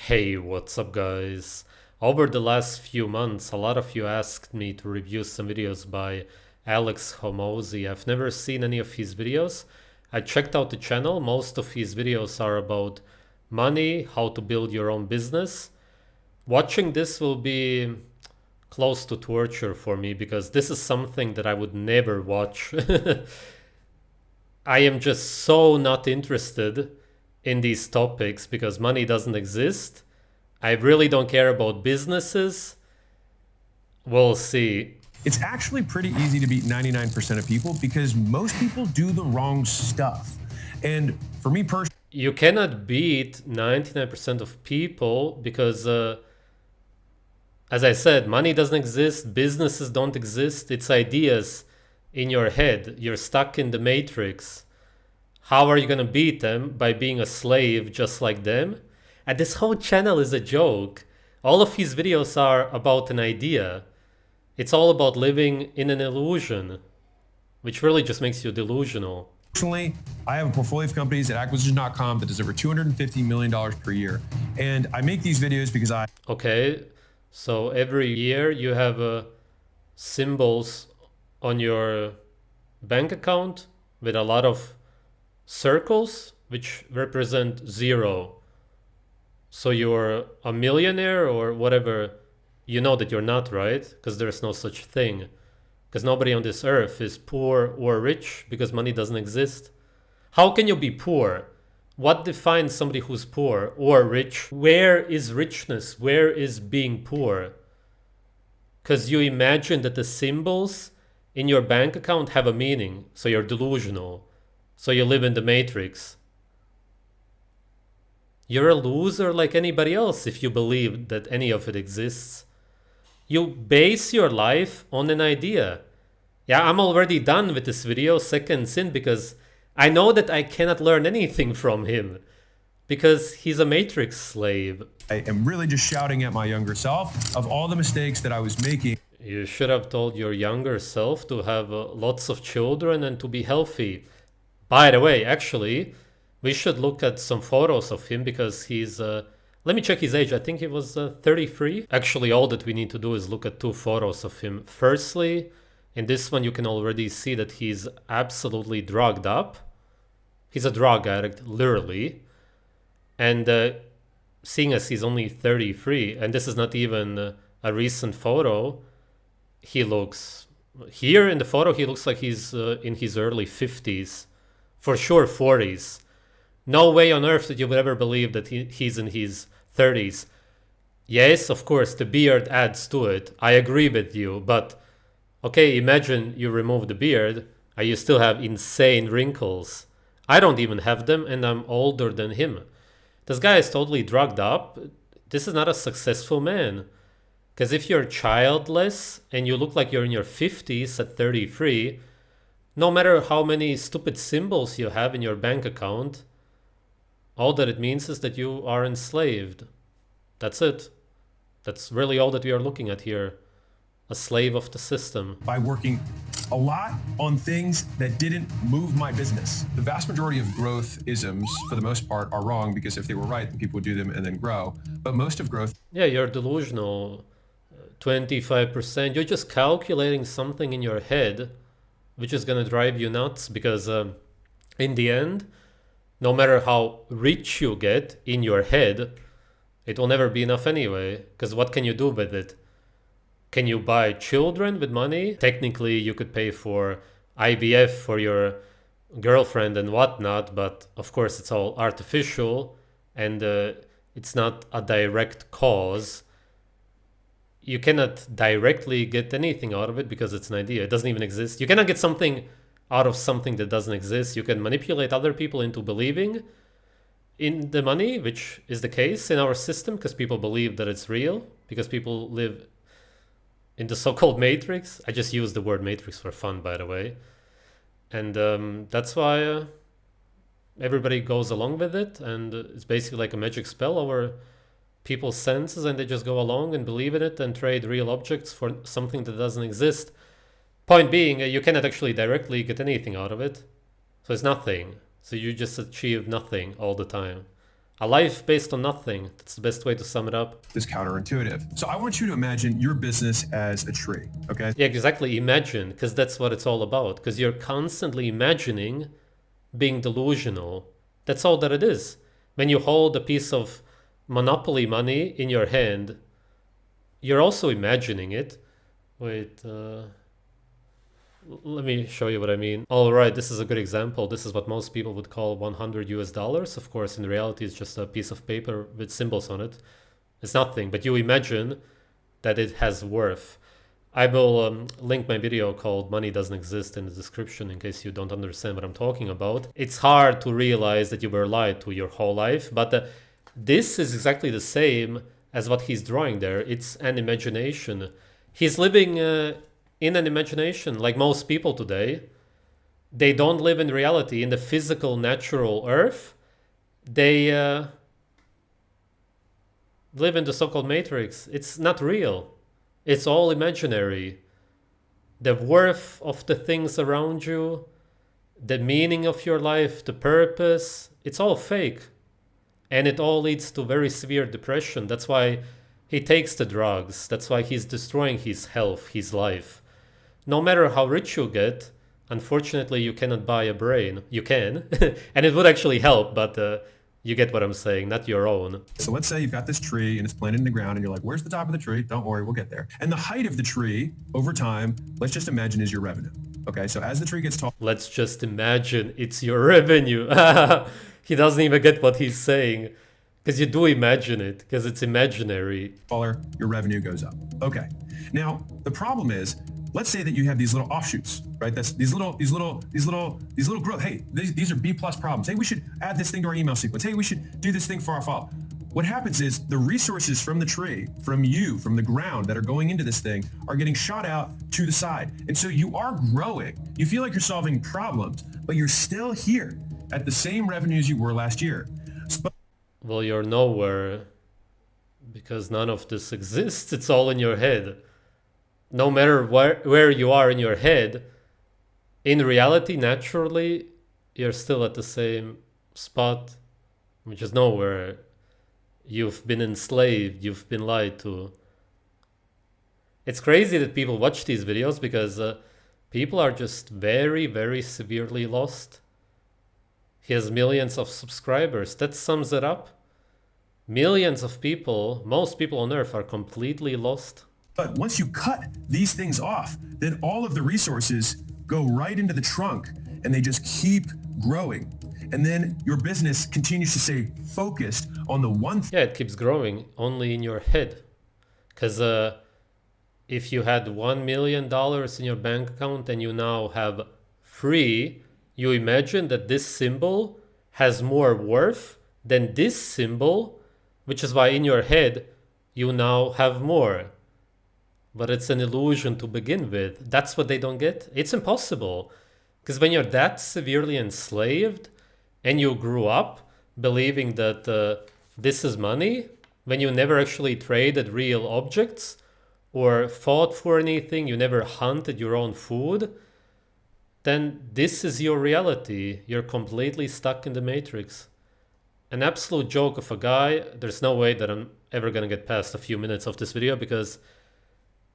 Hey, what's up, guys? Over the last few months, a lot of you asked me to review some videos by Alex Homozi. I've never seen any of his videos. I checked out the channel. Most of his videos are about money, how to build your own business. Watching this will be close to torture for me because this is something that I would never watch. I am just so not interested in these topics because money doesn't exist. I really don't care about businesses. We'll see. It's actually pretty easy to beat 99% of people because most people do the wrong stuff. And for me personally, You cannot beat 99% of people because, as I said, money doesn't exist, businesses don't exist, it's ideas in your head. You're stuck in the matrix. How are you going to beat them? By being a slave just like them? And this whole channel is a joke. All of his videos are about an idea. It's all about living in an illusion, which really just makes you delusional. I have a portfolio of companies at acquisition.com that does over $250 million per year. And I make these videos because Okay, so every year you have symbols on your bank account with a lot of circles which represent zero. So you're a millionaire or whatever. You know that you're not, right? Because there's no such thing. Because nobody on this earth is poor or rich because money doesn't exist. How can you be poor? What defines somebody who's poor or rich? Where is richness? Where is being poor? Because you imagine that the symbols in your bank account have a meaning. So you're delusional. So you live in the matrix. You're a loser like anybody else if you believe that any of it exists. You base your life on an idea. Yeah, I'm already done with this video, seconds in, because I know that I cannot learn anything from him. Because he's a matrix slave. I am really just shouting at my younger self of all the mistakes that I was making. You should have told your younger self to have lots of children and to be healthy. By the way, actually, we should look at some photos of him because he's... let me check his age. I think he was 33. Actually, all that we need to do is look at two photos of him. Firstly, in this one, you can already see that he's absolutely drugged up. He's a drug addict, literally. And seeing as he's only 33, and this is not even a recent photo, he looks... Here in the photo, he looks like he's in his early 50s. For sure, 40s. No way on earth that you would ever believe that he's in his 30s. Yes, of course, the beard adds to it. I agree with you, but okay, imagine you remove the beard and you still have insane wrinkles. I don't even have them and I'm older than him. This guy is totally drugged up. This is not a successful man. Because if you're childless and you look like you're in your 50s at 33, no matter how many stupid symbols you have in your bank account, all that it means is that you are enslaved. That's it. That's really all that we are looking at here. A slave of the system. By working a lot on things that didn't move my business. The vast majority of growth isms, for the most part, are wrong because if they were right, then people would do them and then grow. But most of growth... Yeah, you're delusional. 25%. You're just calculating something in your head which is going to drive you nuts because in the end, no matter how rich you get in your head, it will never be enough anyway. Because what can you do with it? Can you buy children with money? Technically, you could pay for IVF for your girlfriend and whatnot, but of course it's all artificial and it's not a direct cause. You cannot directly get anything out of it because it's an idea. It doesn't even exist. You cannot get something out of something that doesn't exist. You can manipulate other people into believing in the money, which is the case in our system because people believe that it's real, because people live in the so-called matrix. I just use the word matrix for fun, by the way. And that's why everybody goes along with it, and it's basically like a magic spell over people's senses, and they just go along and believe in it and trade real objects for something that doesn't exist. Point being, you cannot actually directly get anything out of it. So it's nothing. So you just achieve nothing all the time. A life based on nothing. That's the best way to sum it up. Is counterintuitive. So I want you to imagine your business as a tree, okay? Yeah, exactly. Imagine, because that's what it's all about. Because you're constantly imagining being delusional. That's all that it is. When you hold a piece of monopoly money in your hand, you're also imagining it. Wait, let me show you what I mean. All right, this is a good example. This is what most people would call 100 US dollars. Of course, in reality, it's just a piece of paper with symbols on it. It's nothing, but you imagine that it has worth. I will link my video called Money Doesn't Exist in the description in case you don't understand what I'm talking about. It's hard to realize that you were lied to your whole life, but this is exactly the same as what he's drawing there. It's an imagination. He's living in an imagination like most people today. They don't live in reality, in the physical, natural earth. They live in the so-called matrix. It's not real. It's all imaginary. The worth of the things around you, the meaning of your life, the purpose, it's all fake. And it all leads to very severe depression. That's why he takes the drugs. That's why he's destroying his health, his life. No matter how rich you get, unfortunately, you cannot buy a brain. You can, and it would actually help, but you get what I'm saying, not your own. So let's say you've got this tree and it's planted in the ground and you're like, where's the top of the tree? Don't worry, we'll get there. And the height of the tree over time, let's just imagine is your revenue. Okay, so as the tree gets tall, let's just imagine it's your revenue. He doesn't even get what he's saying. Because you do imagine it, because it's imaginary. taller, your revenue goes up. Okay. Now, the problem is, let's say that you have these little offshoots, right? That's these little growth. Hey, these are B+ problems. Hey, we should add this thing to our email sequence. Hey, we should do this thing for our follow. What happens is the resources from the tree, from you, from the ground that are going into this thing are getting shot out to the side. And so you are growing. You feel like you're solving problems, but you're still here at the same revenues you were last year. Well, you're nowhere because none of this exists. It's all in your head. No matter where you are in your head, in reality, naturally, you're still at the same spot, which is nowhere. You've been enslaved. You've been lied to. It's crazy that people watch these videos because people are just very, very severely lost. He has millions of subscribers. That sums it up. Millions of people, most people on earth are completely lost. But once you cut these things off, then all of the resources go right into the trunk and they just keep growing. And then your business continues to stay focused on the one thing. Yeah, it keeps growing only in your head. Because if you had $1 million in your bank account and you now have 3, you imagine that this symbol has more worth than this symbol, which is why in your head you now have more. But it's an illusion to begin with. That's what they don't get. It's impossible. Because when you're that severely enslaved and you grew up believing that this is money, when you never actually traded real objects or fought for anything, you never hunted your own food, then this is your reality. You're completely stuck in the matrix. An absolute joke of a guy. There's no way that I'm ever going to get past a few minutes of this video because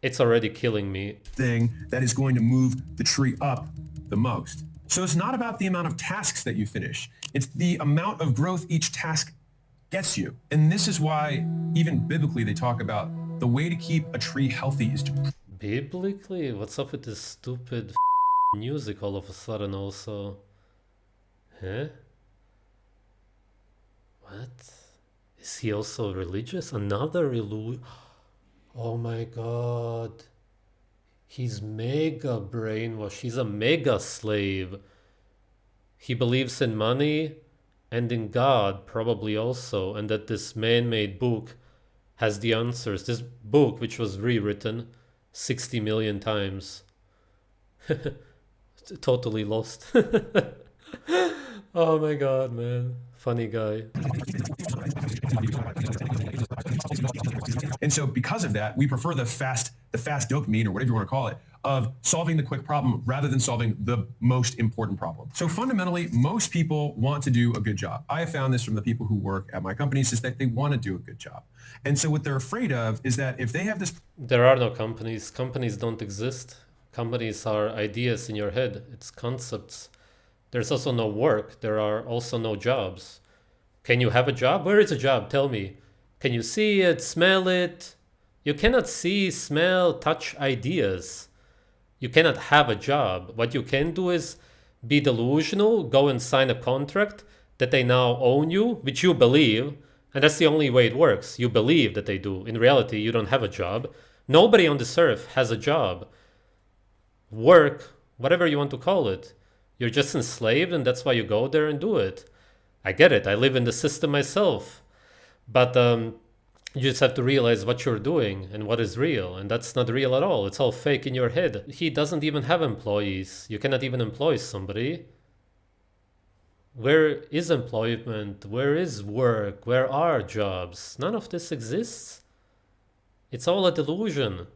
it's already killing me. Thing that is going to move the tree up the most. So it's not about the amount of tasks that you finish. It's the amount of growth each task gets you. And this is why even biblically they talk about the way to keep a tree healthy is to... Biblically? What's up with this stupid music all of a sudden also? Huh? What? Is he also religious? Another illusion? Oh my god. He's mega brainwashed. He's a mega slave. He believes in money and in God probably also, and that this man-made book has the answers. This book, which was rewritten 60 million times. Totally lost. Oh my god, man. Funny guy. And so because of that, we prefer the fast dopamine, or whatever you want to call it, of solving the quick problem rather than solving the most important problem. So fundamentally, most people want to do a good job. I have found this from the people who work at my companies, is that they want to do a good job. And so what they're afraid of is that if they have this... There are no companies. Companies don't exist. Companies are ideas in your head. It's concepts. There's also no work. There are also no jobs. Can you have a job? Where is a job? Tell me. Can you see it, smell it? You cannot see, smell, touch ideas. You cannot have a job. What you can do is be delusional, go and sign a contract that they now own you, which you believe, and that's the only way it works. You believe that they do. In reality, you don't have a job. Nobody on this earth has a job. Work, whatever you want to call it. You're just enslaved, and that's why you go there and do it. I get it. I live in the system myself. But you just have to realize what you're doing and what is real. And that's not real at all. It's all fake in your head. He doesn't even have employees. You cannot even employ somebody. Where is employment? Where is work? Where are jobs? None of this exists. It's all a delusion.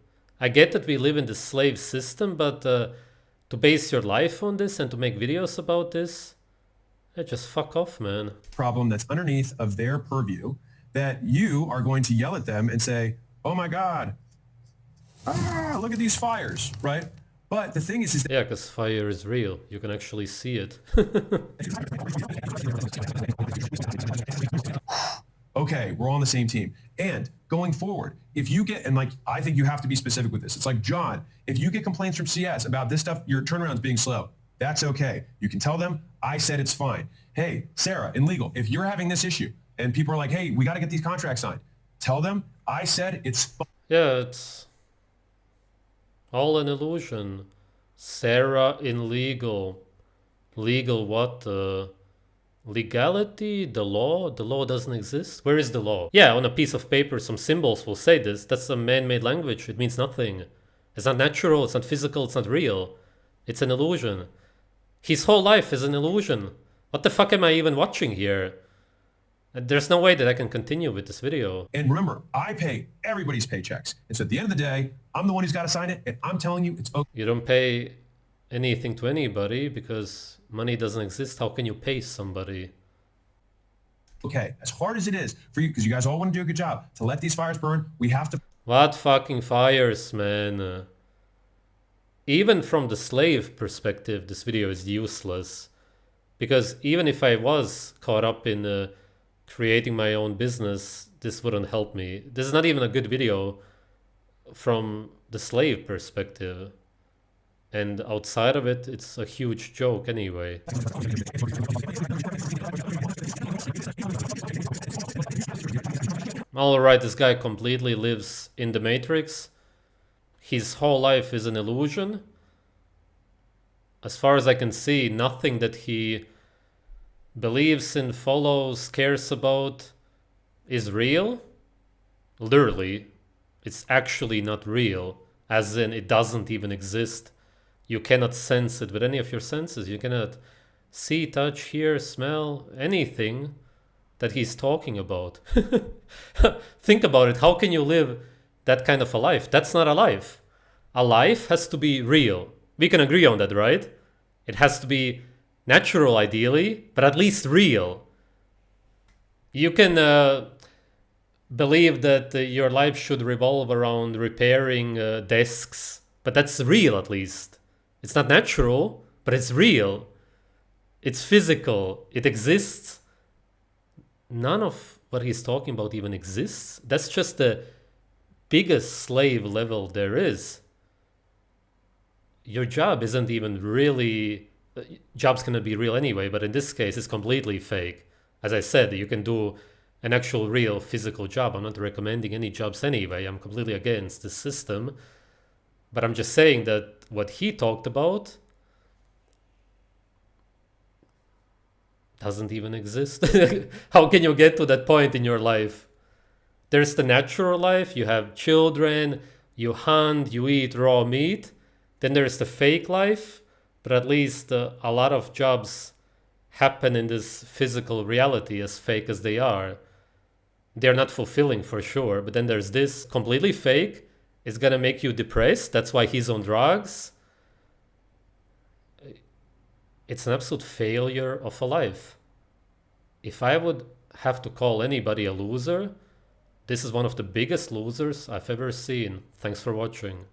I get that we live in the slave system, but to base your life on this and to make videos about this, just fuck off, man. Problem that's underneath of their purview, that you are going to yell at them and say, oh my God, look at these fires, right? But the thing is that... Yeah, because fire is real. You can actually see it. Okay, we're all on the same team. And going forward, if you get, and like, I think you have to be specific with this. It's like, John, if you get complaints from CS about this stuff, your turnaround's being slow, that's okay. You can tell them, I said it's fine. Hey, Sarah, in legal, if you're having this issue and people are like, hey, we got to get these contracts signed, tell them, I said it's fine. Yeah, it's all an illusion. Sarah in legal. Legal what? Legality? The law? The law doesn't exist? Where is the law? Yeah, on a piece of paper, some symbols will say this. That's a man-made language. It means nothing. It's not natural. It's not physical. It's not real. It's an illusion. His whole life is an illusion. What the fuck am I even watching here? There's no way that I can continue with this video. And remember, I pay everybody's paychecks. And so at the end of the day, I'm the one who's got to sign it, and I'm telling you it's okay. You don't pay anything to anybody because money doesn't exist. How can you pay somebody? Okay, as hard as it is for you, because you guys all want to do a good job, to let these fires burn, we have to... What fucking fires, man? Even from the slave perspective, this video is useless. Because even if I was caught up in creating my own business, this wouldn't help me. This is not even a good video from the slave perspective. And outside of it, it's a huge joke anyway. Alright, this guy completely lives in the Matrix. His whole life is an illusion. As far as I can see, nothing that he believes in, follows, cares about is real. Literally, it's actually not real. As in, it doesn't even exist. You cannot sense it with any of your senses. You cannot see, touch, hear, smell, anything that he's talking about. Think about it. How can you live that kind of a life? That's not a life. A life has to be real. We can agree on that, right? It has to be natural, ideally, but at least real. You can believe that your life should revolve around repairing desks, but that's real at least. It's not natural, but it's real. It's physical. It exists. None of what he's talking about even exists. That's just the biggest slave level there is. Your job isn't even really... Jobs cannot be real anyway, but in this case, it's completely fake. As I said, you can do an actual real physical job. I'm not recommending any jobs anyway. I'm completely against the system. But I'm just saying that what he talked about doesn't even exist. How can you get to that point in your life? There's the natural life. You have children, you hunt, you eat raw meat. Then there's the fake life. But at least a lot of jobs happen in this physical reality, as fake as they are. they're not fulfilling for sure. But then there's this completely fake. It's gonna make you depressed. That's why he's on drugs. It's an absolute failure of a life. If I would have to call anybody a loser, this is one of the biggest losers I've ever seen. Thanks for watching.